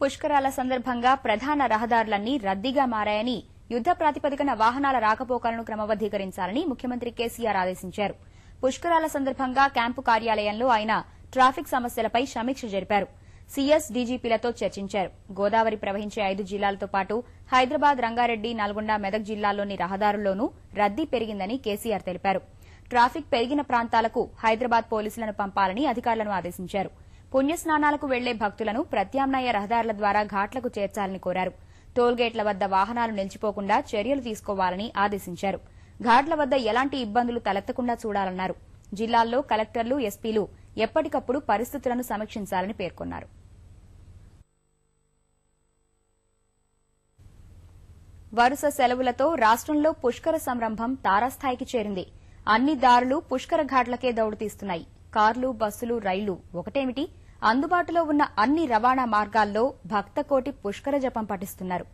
పుష్కరాల సందర్భంగా ప్రధాన రహదారులన్నీ రద్దీగా మారాయని, యుద్ద ప్రాతిపదికన వాహనాల రాకపోకలను క్రమబద్దీకరించాలని ముఖ్యమంత్రి కేసీఆర్ ఆదేశించారు. పుష్కరాల సందర్భంగా క్యాంపు కార్యాలయంలో ఆయన ట్రాఫిక్ సమస్యలపై సమీక్ష జరిపారు. సీఎస్, డీజీపీలతో చర్చించారు. గోదావరి ప్రవహించే 5 జిల్లాలతో పాటు హైదరాబాద్, రంగారెడ్డి, నల్గొండ, మెదక్ జిల్లాల్లోని రహదారుల్లోనూ రద్దీ పెరిగిందని కేసీఆర్ తెలిపారు. ట్రాఫిక్ పెరిగిన ప్రాంతాలకు హైదరాబాద్ పోలీసులను పంపాలని అధికారులను ఆదేశించారు. పుణ్యస్నానాలకు వెళ్లే భక్తులను ప్రత్యామ్నాయ రహదారుల ద్వారా ఘాట్లకు చేర్చాలని కోరారు. టోల్గేట్ల వద్ద వాహనాలు నిలిచిపోకుండా చర్యలు తీసుకోవాలని ఆదేశించారు. ఘాట్ల వద్ద ఎలాంటి ఇబ్బందులు తలెత్తకుండా చూడాలన్నారు. జిల్లాల్లో కలెక్టర్లు, ఎస్పీలు ఎప్పటికప్పుడు పరిస్థితులను సమీక్షించాలని పేర్కొన్నారు. వరుస సెలవులతో రాష్ట్రంలో పుష్కర సంరంభం తారాస్థాయికి చేరింది. అన్ని దారులు పుష్కర ఘాట్లకే దౌడుతీస్తున్నాయి. కార్లు, బస్సులు, రైళ్లు ఒకటేమిటి, అందుబాటులో ఉన్న అన్ని రవాణా మార్గాల్లో భక్తకోటి పుష్కర జపం పఠిస్తున్నారు.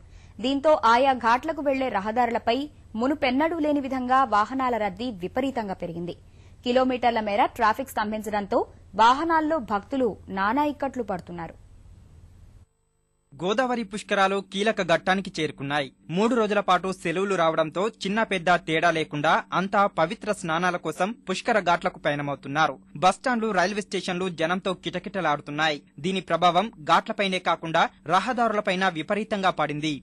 దీంతో ఆయా ఘాట్లకు వెళ్లే రహదారులపై మునుపెన్నడూ లేని విధంగా వాహనాల రద్దీ విపరీతంగా పెరిగింది. కిలోమీటర్ల మేర ట్రాఫిక్ స్తంభించడంతో వాహనాల్లో భక్తులు నానా ఇక్కట్లు పడుతున్నారు. గోదావరి పుష్కరాలు కీలక ఘట్టానికి చేరుకున్నాయి. 3 రోజుల పాటు సెలవులు రావడంతో చిన్న పెద్ద తేడా లేకుండా అంతా పవిత్ర స్నానాల కోసం పుష్కర ఘాట్లకు పయనమవుతున్నారు. బస్టాండ్లు, రైల్వే స్టేషన్లు జనంతో కిటకిటలాడుతున్నాయి. దీని ప్రభావం ఘాట్లపైనే కాకుండా రహదారులపైన విపరీతంగా పడింది.